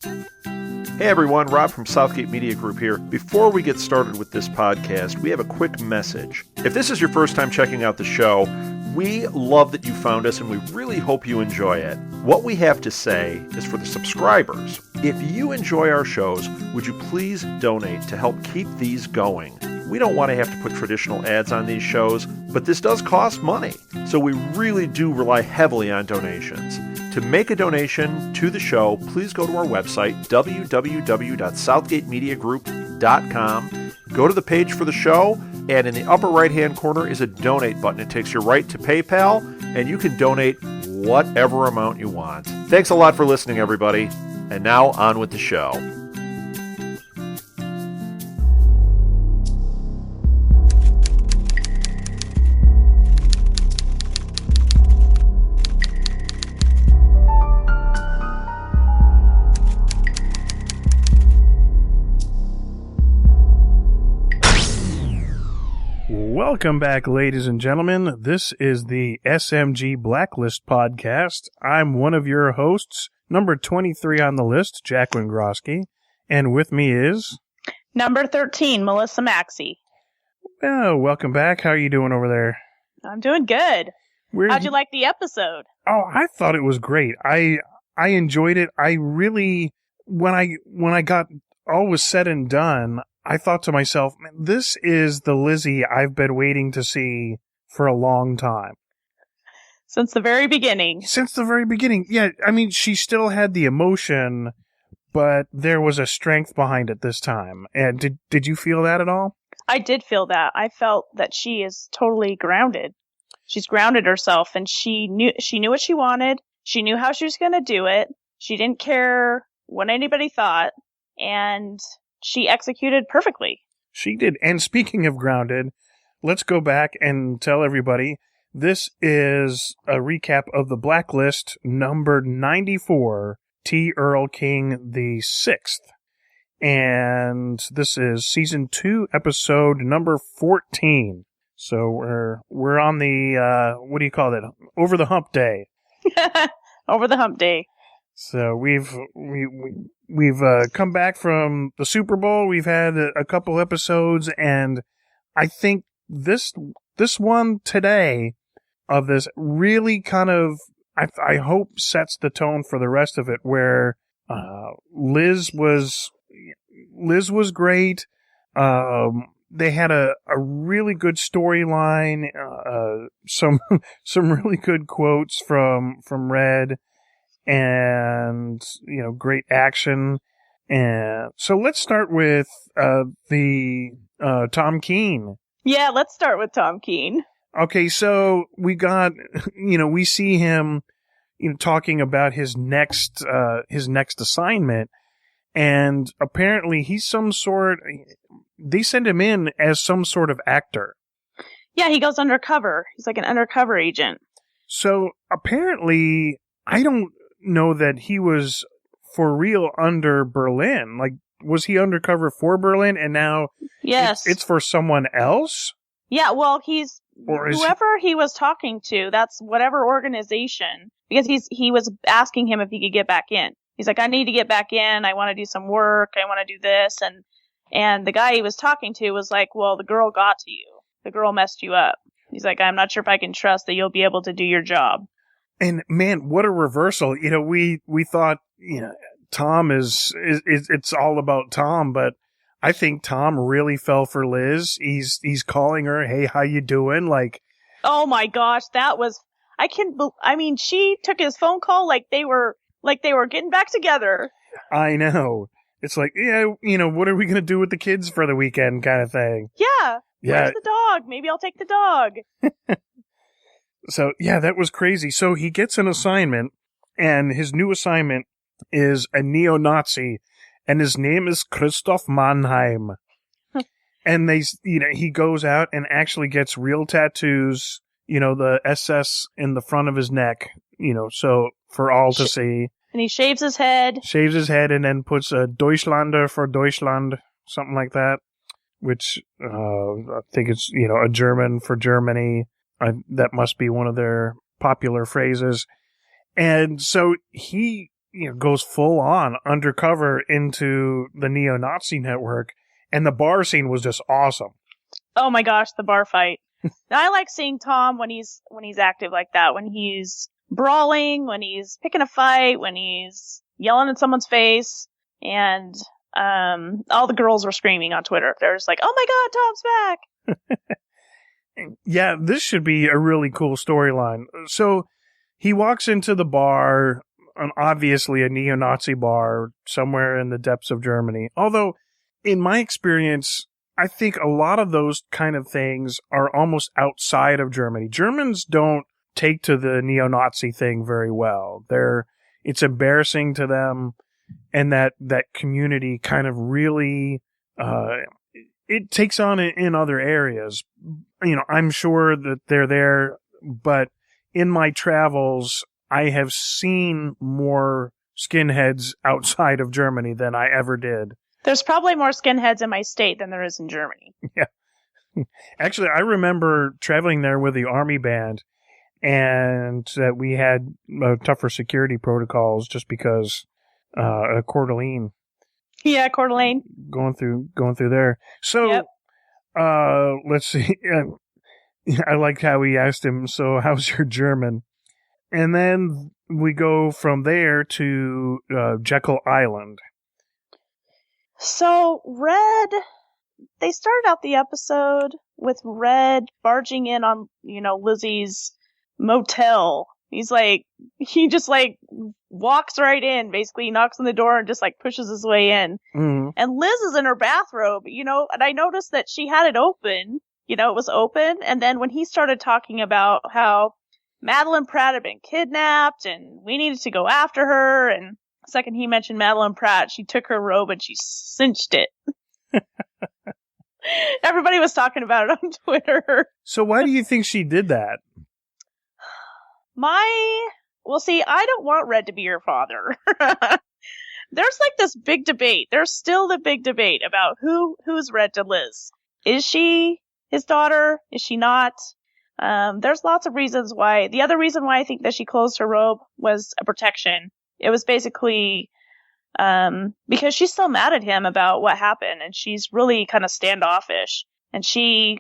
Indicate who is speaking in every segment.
Speaker 1: Hey everyone, Rob from Southgate Media Group here. Before we get started with this podcast, we have a quick message. If this is your first time checking out the show, we love that you found us and we really hope you enjoy it. What we have to say is for the subscribers. If you enjoy our shows, would you please donate to help keep these going? We don't want to have to put traditional ads on these shows, but this does cost money. So we really do rely heavily on donations. To make a donation to the show, please go to our website, www.southgatemediagroup.com. Go to the page for the show, and in the upper right-hand corner is a donate button. It takes you right to PayPal, and you can donate whatever amount you want. Thanks a lot for listening, everybody. And now on with the show.
Speaker 2: Welcome back, ladies and gentlemen. This is the SMG Blacklist podcast. I'm one of your hosts, number 23 on the list, Jack Wingrosky, and with me is...
Speaker 3: Number 13, Melissa Maxey.
Speaker 2: Oh, welcome back. How are you doing over there?
Speaker 3: I'm doing good. How'd you like the episode?
Speaker 2: Oh, I thought it was great. I enjoyed it. I really, when I got all was said and done, I thought to myself, man, this is the Lizzie I've been waiting to see for a long time.
Speaker 3: Since the very beginning.
Speaker 2: Yeah, I mean, she still had the emotion, but there was a strength behind it this time. And did you feel that at all?
Speaker 3: I did feel that. I felt that she is totally grounded. She's grounded herself, and she knew what she wanted. She knew how she was going to do it. She didn't care what anybody thought, and she executed perfectly.
Speaker 2: She did. And speaking of grounded, let's go back and tell everybody this is a recap of the Blacklist number 94, T. Earl King VI. And this is season 2, episode number 14. So we're on the what do you call it? Over the hump day.
Speaker 3: Over the hump day.
Speaker 2: So we've come back from the Super Bowl. We've had a couple episodes, and I think this one today of this really kind of I hope sets the tone for the rest of it. Where Liz was great. They had a really good storyline. Some really good quotes from Red. And, great action. And so let's start with the Tom Keene.
Speaker 3: Yeah, let's start with Tom Keene.
Speaker 2: Okay, so we got, we see him, talking about his next assignment, and apparently they send him in as some sort of actor.
Speaker 3: Yeah, he goes undercover. He's like an undercover agent.
Speaker 2: So apparently, I don't know that he was for real under Berlin. Like, was he undercover for Berlin and now
Speaker 3: yes,
Speaker 2: it's for someone else?
Speaker 3: Yeah, well, whoever he was talking to, that's whatever organization, because he was asking him if he could get back in. He's like, I need to get back in. I want to do some work. I want to do this. And the guy he was talking to was like, well, the girl got to you. The girl messed you up. He's like, I'm not sure if I can trust that you'll be able to do your job.
Speaker 2: And man, what a reversal. We thought, Tom is it's all about Tom, but I think Tom really fell for Liz. He's calling her, "Hey, how you doing?" Like,
Speaker 3: oh my gosh, she took his phone call like they were getting back together.
Speaker 2: I know. It's like, yeah, what are we going to do with the kids for the weekend kind of thing.
Speaker 3: Yeah. Where's the dog? Maybe I'll take the dog.
Speaker 2: So, yeah, that was crazy. So he gets an assignment, and his new assignment is a neo-Nazi, and his name is Christoph Mannheim. And he goes out and actually gets real tattoos, the SS in the front of his neck, so for all to see.
Speaker 3: And he shaves his head.
Speaker 2: And then puts a Deutschlander for Deutschland, something like that, which I think it's, a German for Germany. That must be one of their popular phrases. And so he goes full on undercover into the neo-Nazi network, and the bar scene was just awesome.
Speaker 3: Oh my gosh, the bar fight. I like seeing Tom when he's active like that, when he's brawling, when he's picking a fight, when he's yelling in someone's face, and all the girls were screaming on Twitter. They're just like, "Oh my God, Tom's back!"
Speaker 2: Yeah, this should be a really cool storyline. So he walks into the bar, obviously a neo-Nazi bar somewhere in the depths of Germany. Although, in my experience, I think a lot of those kind of things are almost outside of Germany. Germans don't take to the neo-Nazi thing very well. It's embarrassing to them, and that community kind of really it takes on in other areas. I'm sure that they're there, but in my travels, I have seen more skinheads outside of Germany than I ever did.
Speaker 3: There's probably more skinheads in my state than there is in Germany.
Speaker 2: Yeah. Actually, I remember traveling there with the army band, and that we had tougher security protocols just because Coeur d'Alene.
Speaker 3: Yeah, Coeur d'Alene.
Speaker 2: Going through there. So,
Speaker 3: yep.
Speaker 2: Let's see. I liked how he asked him, "So, how's your German?" And then we go from there to Jekyll Island.
Speaker 3: So, Red, they started out the episode with Red barging in on, Lizzie's motel. He just walks right in, basically. He knocks on the door and just pushes his way in.
Speaker 2: Mm-hmm.
Speaker 3: And Liz is in her bathrobe, and I noticed that she had it open. It was open. And then when he started talking about how Madeline Pratt had been kidnapped and we needed to go after her, and the second he mentioned Madeline Pratt, she took her robe and she cinched it. Everybody was talking about it on Twitter.
Speaker 2: So why do you think she did that?
Speaker 3: Well, see, I don't want Red to be your father. There's this big debate. There's still the big debate about who's Red to Liz. Is she his daughter? Is she not? There's lots of reasons why. The other reason why I think that she closed her robe was a protection. It was basically because she's still mad at him about what happened, and she's really kind of standoffish. And she,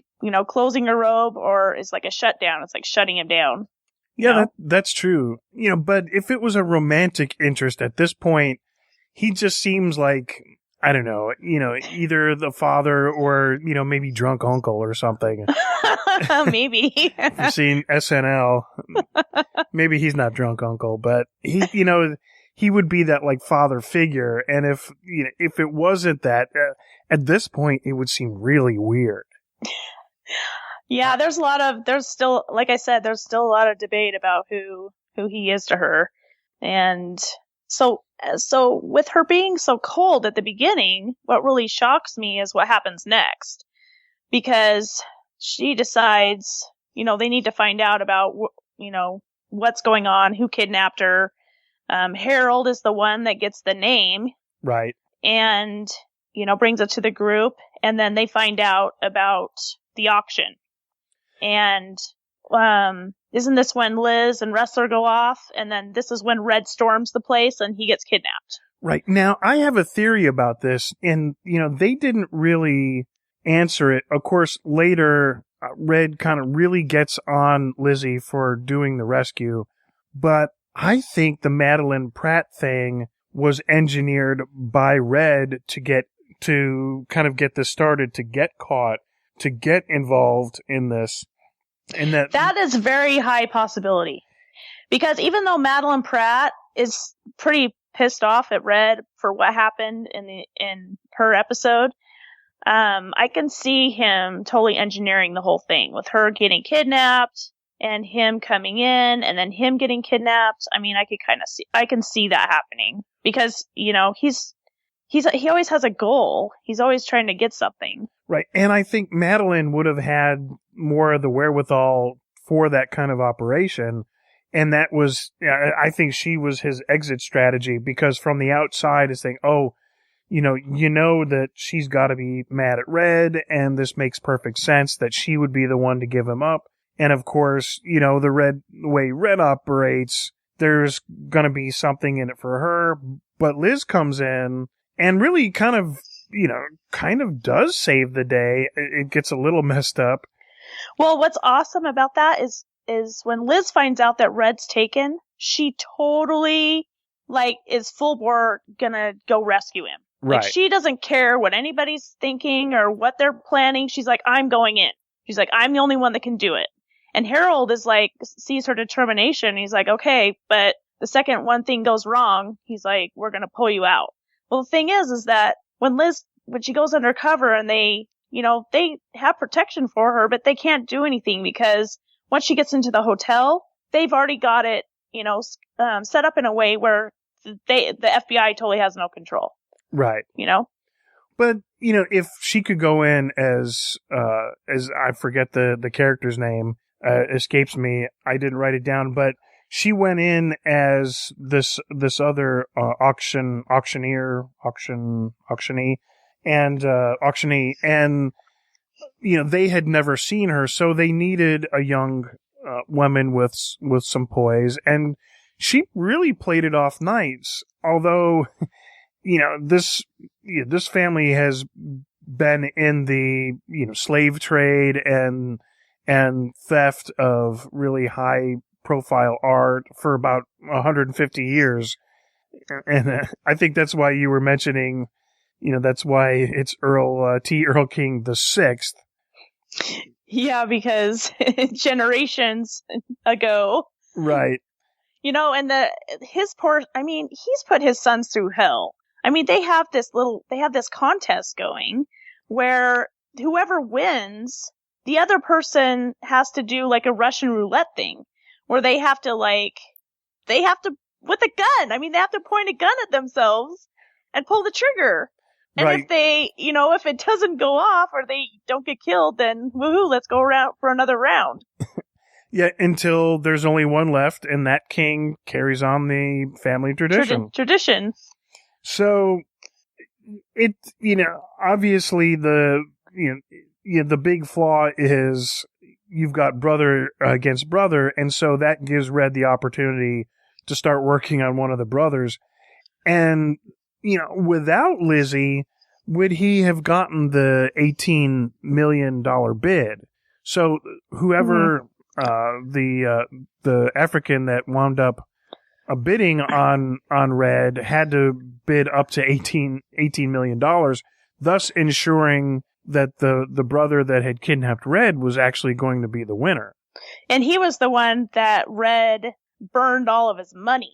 Speaker 3: closing her robe is like a shutdown. It's like shutting him down.
Speaker 2: Yeah, that's true. But if it was a romantic interest at this point, he just seems like, I don't know, either the father or, maybe drunk uncle or something.
Speaker 3: Maybe.
Speaker 2: If you've seen SNL, maybe he's not drunk uncle, but he would be that father figure. And if it wasn't that, at this point, it would seem really weird.
Speaker 3: Yeah, there's still, like I said, there's still a lot of debate about who he is to her. And so with her being so cold at the beginning, what really shocks me is what happens next. Because she decides, they need to find out about, what's going on, who kidnapped her. Harold is the one that gets the name.
Speaker 2: Right.
Speaker 3: And, brings it to the group. And then they find out about the auction. And isn't this when Liz and Wrestler go off? And then this is when Red storms the place and he gets kidnapped.
Speaker 2: Right. Now, I have a theory about this, and, they didn't really answer it. Of course, later, Red kind of really gets on Lizzie for doing the rescue. But I think the Madeline Pratt thing was engineered by Red to kind of get this started, to get caught, to get involved in this. And that
Speaker 3: is very high possibility, because even though Madeline Pratt is pretty pissed off at Red for what happened in her episode, I can see him totally engineering the whole thing with her getting kidnapped and him coming in and then him getting kidnapped. I mean, I can see that happening because, he always has a goal. He's always trying to get something.
Speaker 2: Right. And I think Madeline would have had more of the wherewithal for that kind of operation. And that was, I think she was his exit strategy, because from the outside it's saying, oh, that she's got to be mad at Red, and this makes perfect sense that she would be the one to give him up. And of course, the way Red operates, there's going to be something in it for her. But Liz comes in and really kind of does save the day. It gets a little messed up.
Speaker 3: Well, what's awesome about that is when Liz finds out that Red's taken, she totally, is full bore gonna go rescue him.
Speaker 2: Right.
Speaker 3: She doesn't care what anybody's thinking or what they're planning. She's like, I'm going in. She's like, I'm the only one that can do it. And Harold is sees her determination. He's like, okay, but the second one thing goes wrong, he's like, we're gonna pull you out. Well, the thing is that when she goes undercover and they have protection for her, but they can't do anything because once she gets into the hotel, they've already got it, set up in a way where the FBI totally has no control.
Speaker 2: Right. But, if she could go in as I forget the character's name, escapes me. I didn't write it down, but she went in as this other auctionee, and they had never seen her, so they needed a young woman with some poise, and she really played it off nice. Although, this family has been in the slave trade and theft of really high profile art for about 150 years. And I think that's why you were mentioning, that's why it's Earl King VI.
Speaker 3: Yeah, because generations ago.
Speaker 2: Right.
Speaker 3: And he's put his sons through hell. They have this contest going where whoever wins, the other person has to do a Russian roulette thing where they have to with a gun. They have to point a gun at themselves and pull the trigger. And
Speaker 2: right.
Speaker 3: If they, if it doesn't go off or they don't get killed, then woohoo, let's go around for another round.
Speaker 2: Yeah, until there's only one left, and that king carries on the family tradition.
Speaker 3: Tradition.
Speaker 2: So, it, obviously the big flaw is you've got brother against brother, and so that gives Red the opportunity to start working on one of the brothers. And, without Lizzie, would he have gotten the $18 million bid? So whoever, the African that wound up bidding on Red had to bid up to $18 million, thus ensuring that the brother that had kidnapped Red was actually going to be the winner.
Speaker 3: And he was the one that Red burned all of his money.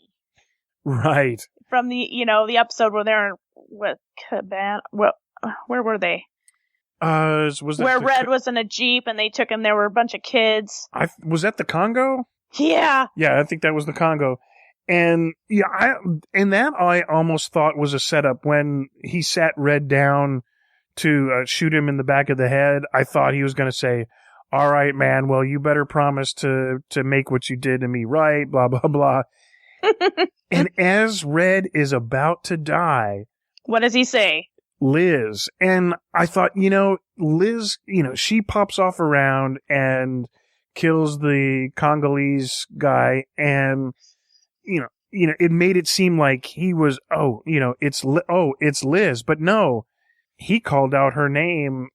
Speaker 2: Right.
Speaker 3: From the episode where they're with Cabana. Well, where were they?
Speaker 2: Was that
Speaker 3: where Red was in a Jeep and they took him? There were a bunch of kids.
Speaker 2: Was that the Congo?
Speaker 3: Yeah.
Speaker 2: Yeah, I think that was the Congo. And yeah, I almost thought was a setup when he sat Red down to shoot him in the back of the head. I thought he was going to say, "All right, man. Well, you better promise to make what you did to me right." Blah blah blah. And as Red is about to die,
Speaker 3: what does he say?
Speaker 2: Liz. And I thought, Liz, she pops off around and kills the Congolese guy, and it made it seem like he was, it's Liz, but no, he called out her name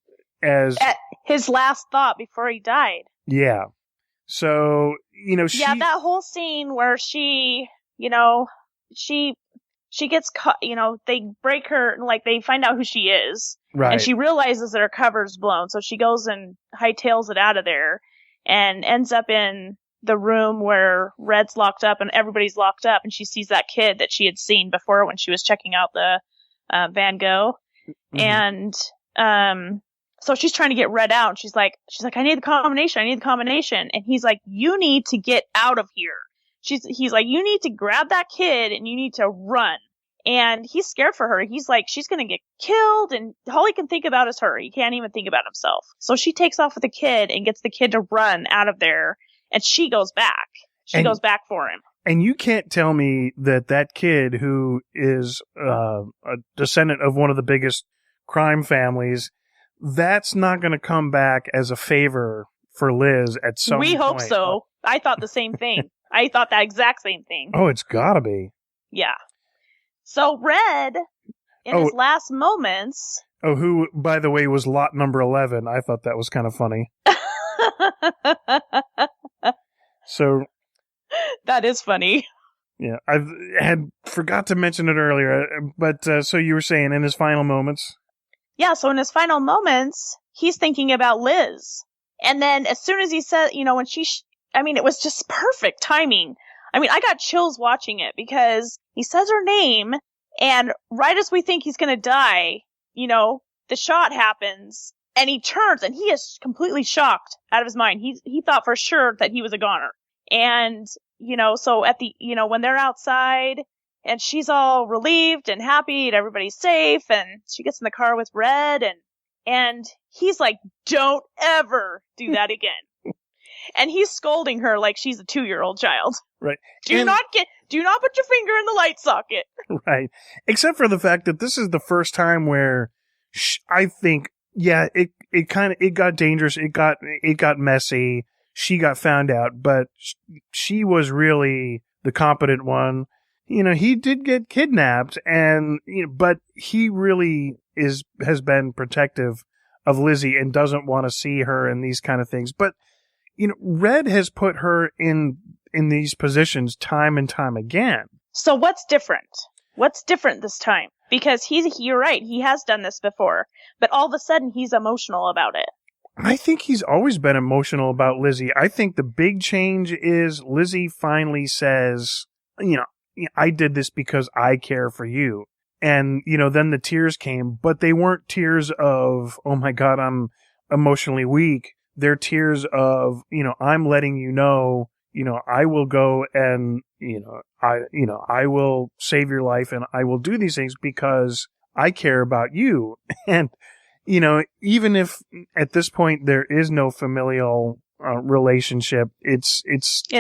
Speaker 2: as
Speaker 3: at his last thought before he died.
Speaker 2: Yeah. So,
Speaker 3: that whole scene where she gets caught, they break her, they find out who she is.
Speaker 2: Right.
Speaker 3: And she realizes that her cover's blown, so she goes and hightails it out of there and ends up in the room where Red's locked up and everybody's locked up, and she sees that kid that she had seen before when she was checking out the Van Gogh. Mm-hmm. And so she's trying to get Red out, and she's like, I need the combination. And he's like, you need to get out of here. He's like, you need to grab that kid and you need to run. And he's scared for her. He's like, she's going to get killed, and all he can think about is her. He can't even think about himself. So she takes off with the kid and gets the kid to run out of there, and she goes back. She goes back for him.
Speaker 2: And you can't tell me that kid, who is a descendant of one of the biggest crime families, that's not going to come back as a favor for Liz at some point.
Speaker 3: We hope so. I thought the same thing. I thought that exact same thing.
Speaker 2: Oh, it's gotta be.
Speaker 3: Yeah. So Red, in his last moments...
Speaker 2: Oh, who, by the way, was lot number 11. I thought that was kind of funny. So...
Speaker 3: That is funny.
Speaker 2: Yeah, I had forgot to mention it earlier, but so you were saying in his final moments?
Speaker 3: Yeah, so in his final moments, he's thinking about Liz. And then as soon as he said, when she... it was just perfect timing. I got chills watching it because he says her name, and right as we think he's going to die, the shot happens, and he turns, and he is completely shocked out of his mind. He thought for sure that he was a goner. And, so at the, when they're outside, and she's all relieved and happy and everybody's safe, and she gets in the car with Red, and he's like, don't ever do that again. And he's scolding her like she's a 2-year-old child.
Speaker 2: Right.
Speaker 3: Do not put your finger in the light socket.
Speaker 2: Right. Except for the fact that this is the first time where I think, yeah, it got dangerous. It got messy. She got found out, but she was really the competent one. He did get kidnapped, and but he really has been protective of Lizzie and doesn't want to see her in these kind of things. But Red has put her in these positions time and time again.
Speaker 3: So what's different? What's different this time? Because you're right, he has done this before, but all of a sudden he's emotional about it.
Speaker 2: I think he's always been emotional about Lizzie. I think the big change is Lizzie finally says, I did this because I care for you. And, then the tears came, but they weren't tears of, oh my God, I'm emotionally weak. They're tears of, I'm letting you know, I will go and, I will save your life and I will do these things because I care about you. And, even if at this point there is no familial relationship, it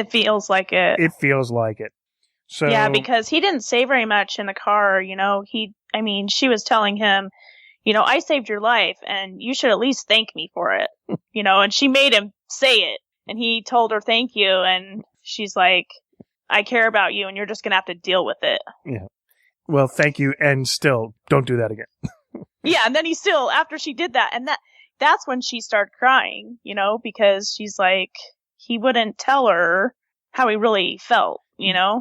Speaker 3: feels like it.
Speaker 2: It feels like it. So
Speaker 3: yeah, because he didn't say very much in the car. She was telling him, I saved your life and you should at least thank me for it. And she made him say it, and he told her thank you, and she's like, I care about you and you're just gonna have to deal with it.
Speaker 2: Yeah. Well, thank you, and still don't do that again.
Speaker 3: Yeah, and then after she did that, and that's when she started crying, because she's like, he wouldn't tell her how he really felt,
Speaker 2: Yeah,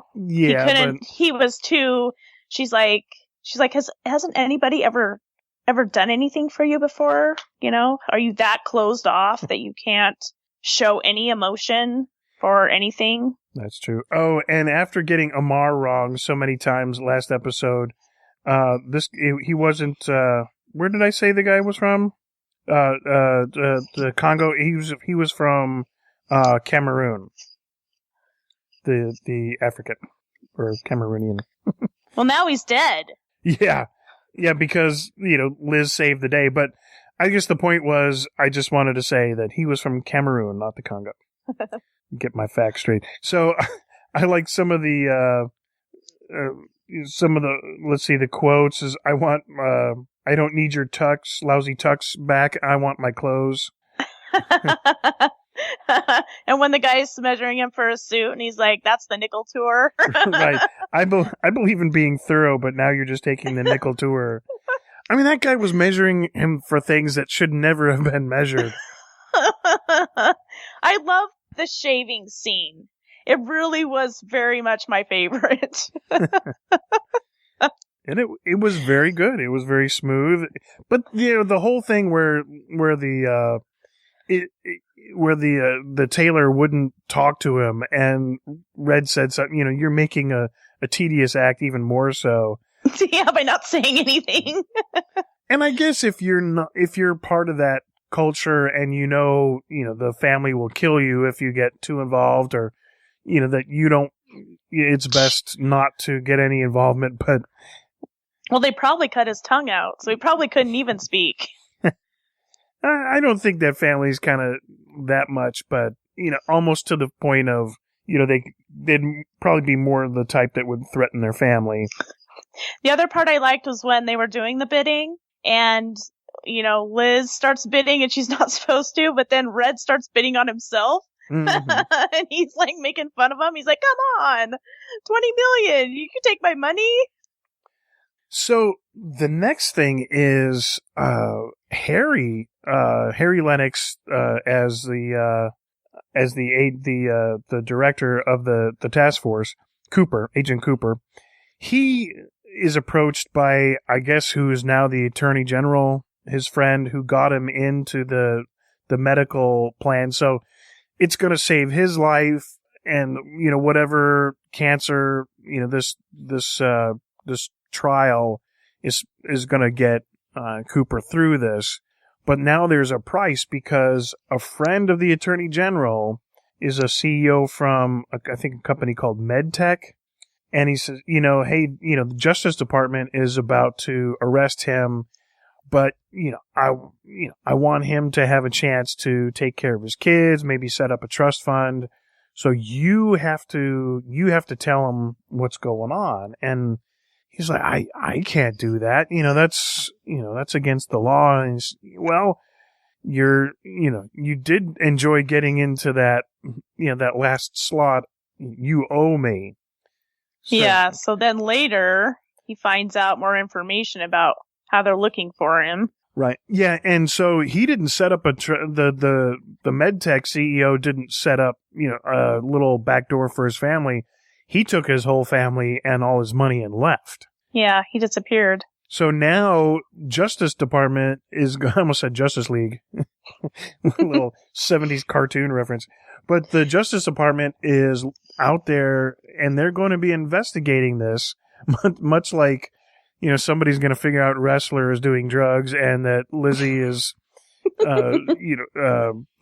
Speaker 3: he was too, she's like, hasn't anybody ever done anything for you before? Are you that closed off that you can't show any emotion for anything?
Speaker 2: That's true. Oh, and after getting Amar wrong so many times last episode, he wasn't, where did I say the guy was from? The Congo. He was from, Cameroon. The African, or Cameroonian.
Speaker 3: Well, now he's dead.
Speaker 2: Yeah. Yeah, because, Liz saved the day, but I guess the point was, I just wanted to say that he was from Cameroon, not the Congo. Get my facts straight. So, I like some of the, let's see, the quotes is, I don't need your lousy tux back. I want my clothes.
Speaker 3: And when the guy's measuring him for a suit and he's like, that's the nickel tour.
Speaker 2: Right. I believe in being thorough, but now you're just taking the nickel tour. That guy was measuring him for things that should never have been measured.
Speaker 3: I love the shaving scene. It really was very much my favorite.
Speaker 2: And it was very good. It was very smooth. But the whole thing where the tailor wouldn't talk to him, and Red said something, you're making a tedious act even more so.
Speaker 3: Yeah, by not saying anything.
Speaker 2: And I guess if you're part of that culture and the family will kill you if you get too involved, or that you don't, it's best not to get any involvement. But
Speaker 3: well, they probably cut his tongue out, so he probably couldn't even speak.
Speaker 2: I don't think that family's kind of that much, but almost to the point of they'd probably be more of the type that would threaten their family.
Speaker 3: The other part I liked was when they were doing the bidding, and Liz starts bidding and she's not supposed to, but then Red starts bidding on himself. And he's like making fun of him. He's like, come on, 20 million. You can take my money.
Speaker 2: So the next thing is Harry Lennox as the director of the task force, Agent Cooper. He is approached by, I guess, who is now the Attorney General, his friend who got him into the medical plan. So it's going to save his life, and whatever cancer this trial is going to get Cooper through this. But now there's a price, because a friend of the Attorney General is a CEO from I think a company called MedTech, and he says, hey, the Justice Department is about to arrest him, but I want him to have a chance to take care of his kids, maybe set up a trust fund. So you have to tell him what's going on. And he's like, I can't do that. That's against the law. And he's, well, you did enjoy getting into that, that last slot. You owe me. So,
Speaker 3: yeah. So then later he finds out more information about how they're looking for him.
Speaker 2: Right. Yeah. And so he didn't set up the MedTech CEO didn't set up, a little back door for his family. He took his whole family and all his money and left.
Speaker 3: Yeah. He disappeared.
Speaker 2: So now Justice Department is, I almost said Justice League, little 70s cartoon reference. But the Justice Department is out there, and they're going to be investigating this, much like, somebody's going to figure out Wrestler is doing drugs and that Lizzie is,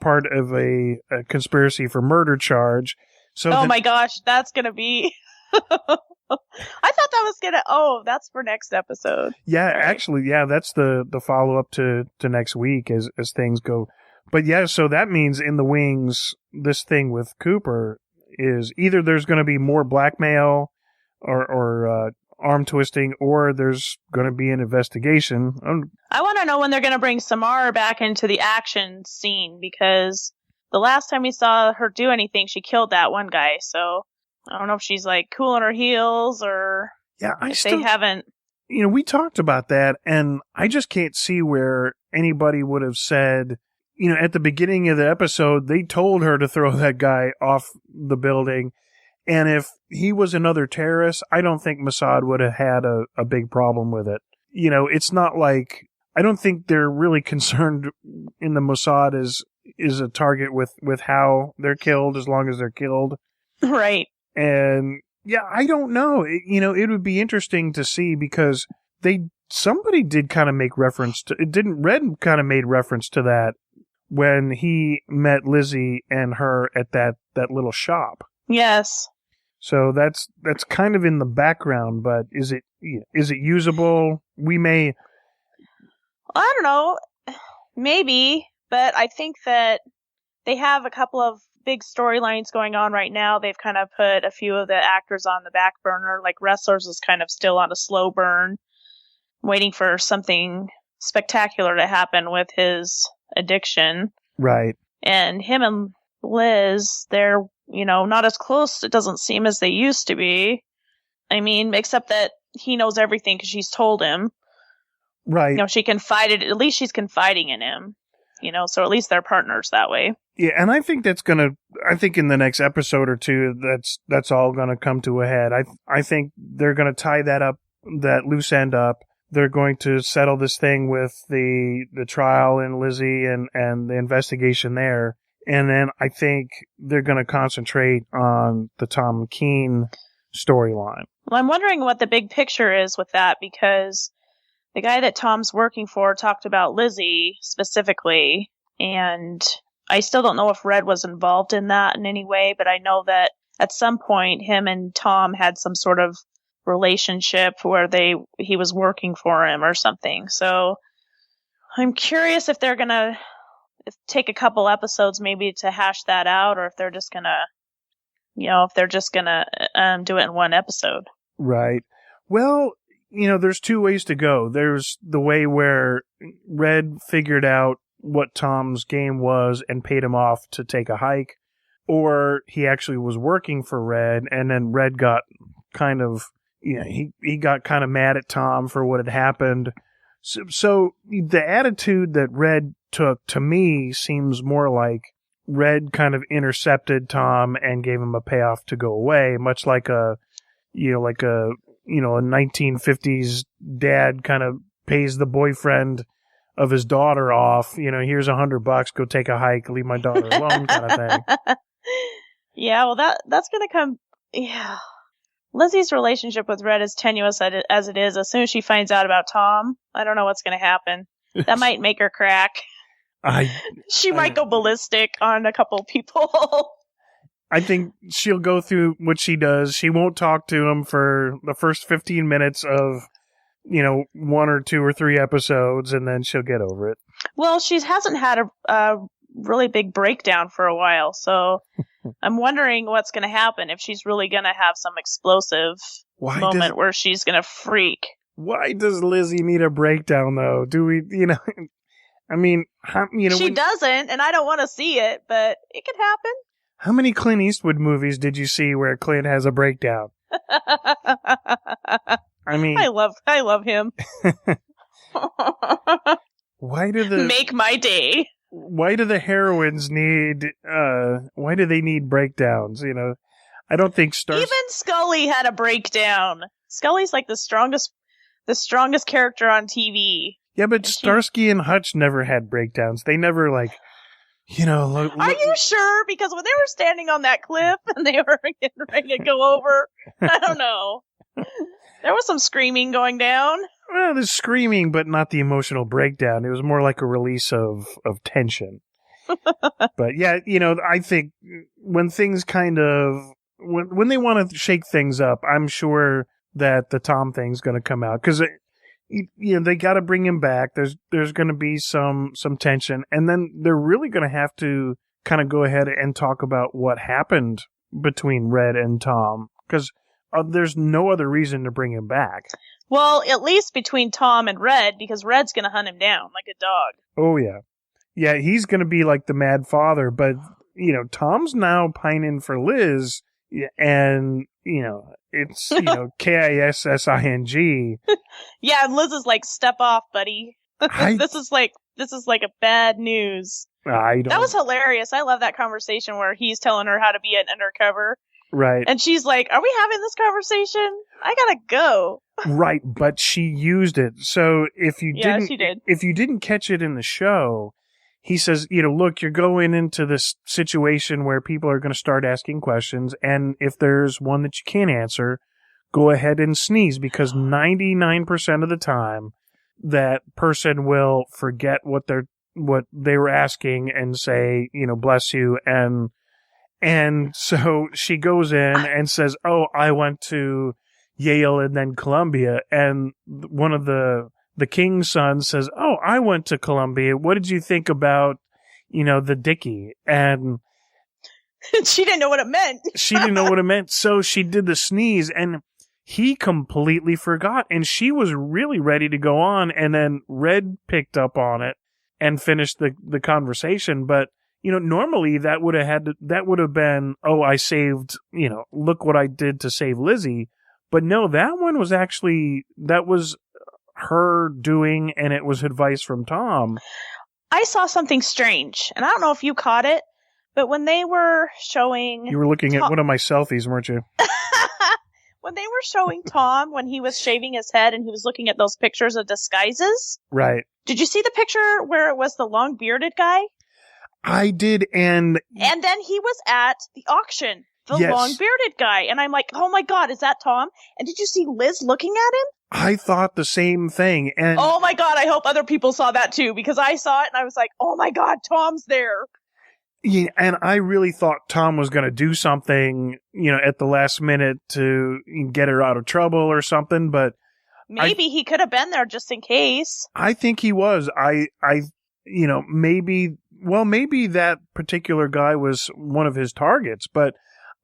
Speaker 2: part of a conspiracy for murder charge. So
Speaker 3: my gosh, that's going to be... I thought that was that's for next episode.
Speaker 2: Yeah, right. Actually, yeah, that's the follow-up to next week as things go. But yeah, so that means in the wings, this thing with Cooper is either there's going to be more blackmail or arm twisting, or there's going to be an investigation.
Speaker 3: I want to know when they're going to bring Samara back into the action scene, because the last time we saw her do anything, she killed that one guy. So I don't know if she's like cooling her heels, or they haven't.
Speaker 2: We talked about that, and I just can't see where anybody would have said, at the beginning of the episode, they told her to throw that guy off the building. And if he was another terrorist, I don't think Mossad would have had a big problem with it. It's not like, I don't think they're really concerned in the Mossad is a target with how they're killed, as long as they're killed.
Speaker 3: Right.
Speaker 2: And yeah, I don't know. It would be interesting to see, because somebody did kind of make reference to it. Red kind of made reference to that when he met Lizzie and her at that little shop.
Speaker 3: Yes.
Speaker 2: So that's kind of in the background, but is it usable? I
Speaker 3: don't know. Maybe, but I think that they have a couple of big storylines going on right now. They've kind of put a few of the actors on the back burner. Like Wrestlers is kind of still on a slow burn, waiting for something spectacular to happen with his addiction.
Speaker 2: Right.
Speaker 3: And him and Liz, they're, not as close, it doesn't seem, as they used to be. I mean, except that he knows everything because she's told him.
Speaker 2: Right.
Speaker 3: She confided, at least she's confiding in him. So at least they're partners that way.
Speaker 2: Yeah, and I think I think in the next episode or two, that's all gonna come to a head. I think they're gonna tie that loose end up. They're going to settle this thing with the trial and Lizzie and the investigation there. And then I think they're going to concentrate on the Tom Keene storyline.
Speaker 3: Well, I'm wondering what the big picture is with that, because the guy that Tom's working for talked about Lizzie specifically, and I still don't know if Red was involved in that in any way, but I know that at some point him and Tom had some sort of relationship where he was working for him or something. So I'm curious if they're going to take a couple episodes maybe to hash that out, or if they're just going to do it in one episode.
Speaker 2: Right. Well, there's two ways to go. There's the way where Red figured out what Tom's game was and paid him off to take a hike, or he actually was working for Red, and then Red got kind of, he got kind of mad at Tom for what had happened. So the attitude that Red took, to me, seems more like Red kind of intercepted Tom and gave him a payoff to go away, much like a 1950s dad kind of pays the boyfriend of his daughter off. Here's $100, go take a hike, leave my daughter alone, kind of thing.
Speaker 3: Yeah, well, that's gonna come. Yeah, Lizzie's relationship with Red is tenuous as it is. As soon as she finds out about Tom, I don't know what's gonna happen. That might make her crack. She might go ballistic on a couple people.
Speaker 2: I think she'll go through what she does. She won't talk to him for the first 15 minutes of, 1 or 2 or 3 episodes, and then she'll get over it. Well,
Speaker 3: she hasn't had a really big breakdown for a while, so I'm wondering what's going to happen, if she's really going to have some explosive moment where she's going to freak.
Speaker 2: Why does Lizzie need a breakdown, though? Do we, I mean,
Speaker 3: she doesn't, and I don't want to see it, but it could happen.
Speaker 2: How many Clint Eastwood movies did you see where Clint has a breakdown? I mean,
Speaker 3: I love him.
Speaker 2: Why do
Speaker 3: make my day?
Speaker 2: Why do the heroines need? Why do they need breakdowns? I don't think
Speaker 3: Even Scully had a breakdown. Scully's like the strongest character on TV.
Speaker 2: Yeah, but Starsky and Hutch never had breakdowns. They never Are
Speaker 3: you sure? Because when they were standing on that cliff and they were getting ready to go over, I don't know. There was some screaming going down.
Speaker 2: Well, there's screaming, but not the emotional breakdown. It was more like a release of tension. But yeah, I think when things when they want to shake things up, I'm sure that the Tom thing's going to come out. Because they got to bring him back. There's going to be some tension, and then they're really going to have to kind of go ahead and talk about what happened between Red and Tom, because there's no other reason to bring him back.
Speaker 3: Well, at least between Tom and Red, because Red's going to hunt him down like a dog.
Speaker 2: Oh yeah, he's going to be like the mad father. But Tom's now pining for Liz, and it's KISSING.
Speaker 3: Yeah, and Liz is like, step off, buddy. This is like a bad news. That was hilarious. I love that conversation where he's telling her how to be an undercover.
Speaker 2: Right.
Speaker 3: And she's like, are we having this conversation? I gotta go.
Speaker 2: Right, but she used it. So
Speaker 3: she did.
Speaker 2: If you didn't catch it in the show, he says, look, you're going into this situation where people are going to start asking questions, and if there's one that you can't answer, go ahead and sneeze, because 99% of the time that person will forget what they were asking and say, bless you, and so she goes in and says, oh, I went to Yale and then Columbia, and one of the king's son says, oh, I went to Columbia. What did you think about, the Dickie? And
Speaker 3: she didn't know what it meant.
Speaker 2: She didn't know what it meant. So she did the sneeze, and he completely forgot. And she was really ready to go on. And then Red picked up on it and finished the conversation. But, normally that would have been, oh, I saved, look what I did to save Lizzie. But no, that one was that was her doing, and it was advice from Tom.
Speaker 3: I saw something strange, and I don't know if you caught it, but when they were showing...
Speaker 2: You were looking at one of my selfies, weren't you?
Speaker 3: When they were showing Tom when he was shaving his head and he was looking at those pictures of disguises...
Speaker 2: Right.
Speaker 3: Did you see the picture where it was the long-bearded guy?
Speaker 2: I did, and
Speaker 3: then he was at the auction, the long-bearded guy, and I'm like, oh my god, is that Tom? And did you see Liz looking at him?
Speaker 2: I thought the same thing, and
Speaker 3: oh my god, I hope other people saw that too, because I saw it and I was like, oh my god, Tom's there.
Speaker 2: Yeah, and I really thought Tom was going to do something, at the last minute to get her out of trouble or something, but
Speaker 3: maybe he could have been there just in case.
Speaker 2: I think he was. Maybe that particular guy was one of his targets, but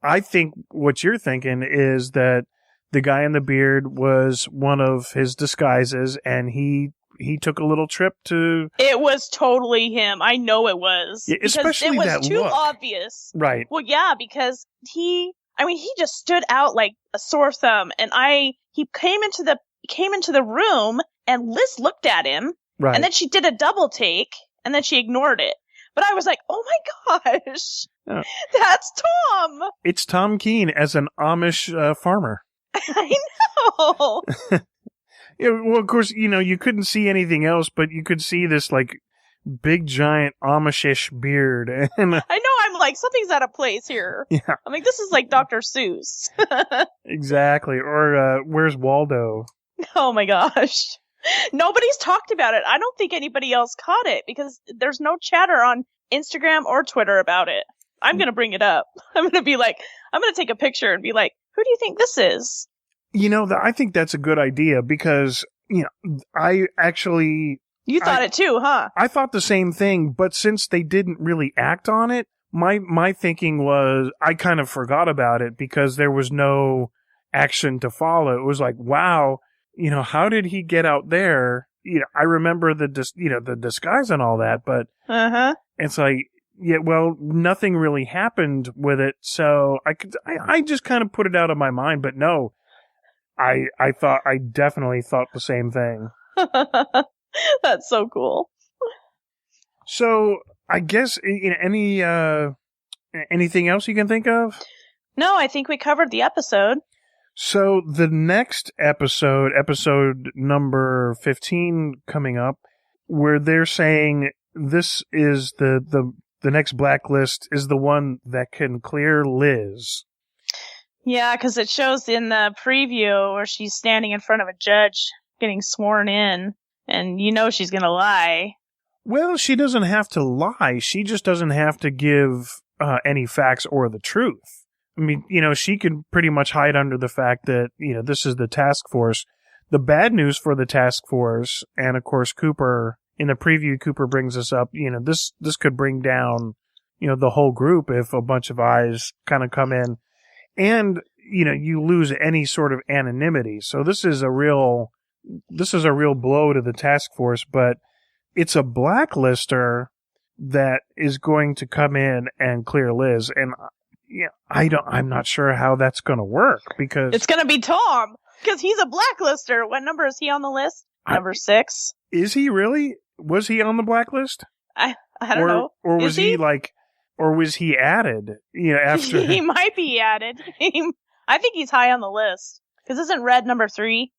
Speaker 2: I think what you're thinking is that the guy in the beard was one of his disguises, and he he took a little trip to...
Speaker 3: It was totally him. I know it was.
Speaker 2: Yeah, especially
Speaker 3: because it
Speaker 2: that
Speaker 3: was too
Speaker 2: look.
Speaker 3: obvious.
Speaker 2: Right.
Speaker 3: Well, yeah, because he just stood out like a sore thumb, and he came into the room, and Liz looked at him,
Speaker 2: right.
Speaker 3: And then she did a double take, and then she ignored it. But I was like, oh my gosh, that's Tom.
Speaker 2: It's Tom Keene as an Amish farmer.
Speaker 3: I know.
Speaker 2: Yeah, well, of course, you couldn't see anything else, but you could see this, like, big, giant Amishish beard. And
Speaker 3: I know, I'm like, something's out of place here.
Speaker 2: Yeah.
Speaker 3: I'm like, this is like Dr. Seuss.
Speaker 2: Exactly. Or, Where's Waldo?
Speaker 3: Oh my gosh. Nobody's talked about it. I don't think anybody else caught it because there's no chatter on Instagram or Twitter about it. I'm going to bring it up. I'm going to take a picture and be like, who do you think this is?
Speaker 2: I think that's a good idea because, I actually...
Speaker 3: You thought it too, huh?
Speaker 2: I thought the same thing, but since they didn't really act on it, my thinking was I kind of forgot about it because there was no action to follow. It was like, wow, how did he get out there? I remember the disguise and all that, but it's like, yeah, well, nothing really happened with it, so I just kind of put it out of my mind. But no, I definitely thought the same thing.
Speaker 3: That's so cool.
Speaker 2: So I guess anything else you can think of?
Speaker 3: No, I think we covered the episode.
Speaker 2: So the next episode number 15 coming up, where they're saying this is the next blacklist is the one that can clear Liz. Yeah,
Speaker 3: because it shows in the preview where she's standing in front of a judge getting sworn in, and she's going to lie.
Speaker 2: Well, she doesn't have to lie. She just doesn't have to give any facts or the truth. I mean, she can pretty much hide under the fact that, this is the task force. The bad news for the task force, and of course Cooper, in the preview, Cooper brings us up, this could bring down, the whole group if a bunch of eyes kind of come in. And, you lose any sort of anonymity. So this is a real blow to the task force, but it's a blacklister that is going to come in and clear Liz. And I'm not sure how that's going to work because
Speaker 3: it's going to be Tom because he's a blacklister. What number is he on the list? Number 6.
Speaker 2: Is he really? Was he on the blacklist?
Speaker 3: I don't know.
Speaker 2: Or was he or was he added? After
Speaker 3: he might be added. I think he's high on the list because isn't Red number 3?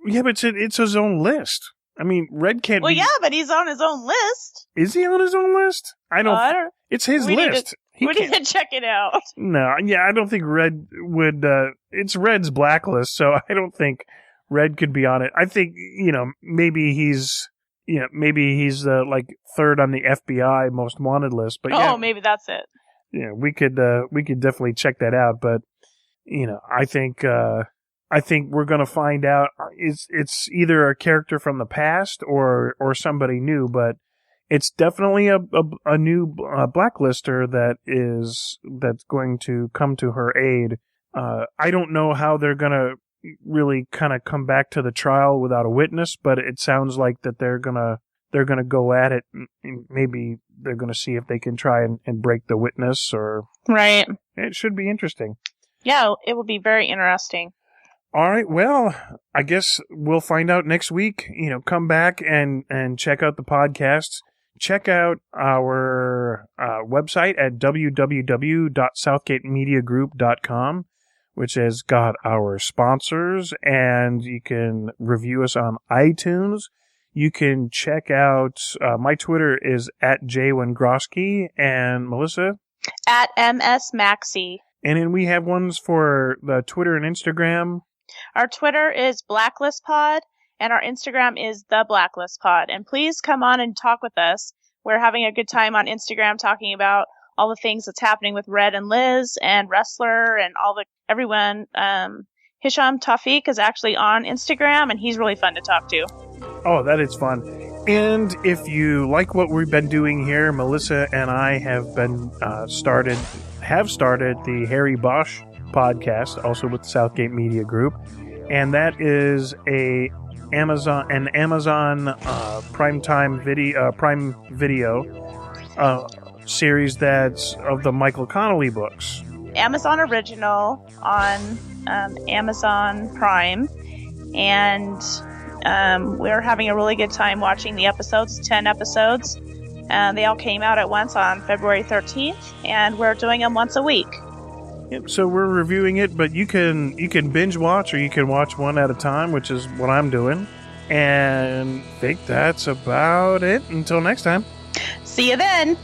Speaker 2: Yeah, but it's his own list. I mean, Red can't.
Speaker 3: Well, yeah, but he's on his own list.
Speaker 2: Is he on his own list? I don't. It's his list.
Speaker 3: We need to check it out.
Speaker 2: No, yeah, I don't think Red would. It's Red's blacklist, so I don't think Red could be on it. I think maybe he's like third on the FBI most wanted list. But
Speaker 3: maybe that's it.
Speaker 2: Yeah, we could definitely check that out. But I think we're gonna find out. It's either a character from the past or somebody new, but. It's definitely a new blacklister that's going to come to her aid. I don't know how they're gonna really kind of come back to the trial without a witness, but it sounds like that they're gonna go at it. Maybe they're gonna see if they can try and break the witness or
Speaker 3: right.
Speaker 2: It should be interesting.
Speaker 3: Yeah, it will be very interesting.
Speaker 2: All right, well, I guess we'll find out next week. Come back and check out the podcasts. Check out our website at www.southgatemediagroup.com, which has got our sponsors, and you can review us on iTunes. You can check out, my Twitter is at jwengroski, and Melissa?
Speaker 3: At msmaxi.
Speaker 2: And then we have ones for the Twitter and Instagram.
Speaker 3: Our Twitter is BlacklistPod. And our Instagram is The Blacklist Pod. And please come on and talk with us. We're having a good time on Instagram talking about all the things that's happening with Red and Liz and Wrestler and everyone. Hisham Tawfiq is actually on Instagram, and he's really fun to talk to.
Speaker 2: Oh, that is fun. And if you like what we've been doing here, Melissa and I have started the Harry Bosch podcast, also with the Southgate Media Group. And that is a Amazon Prime Video series that's of the Michael Connelly books.
Speaker 3: Amazon original on Amazon Prime, and we're having a really good time watching the episodes. 10 episodes. They all came out at once on February 13th, and we're doing them once a week.
Speaker 2: Yep, so we're reviewing it, but you can binge watch, or you can watch one at a time, which is what I'm doing. And I think that's about it. Until next time.
Speaker 3: See you then.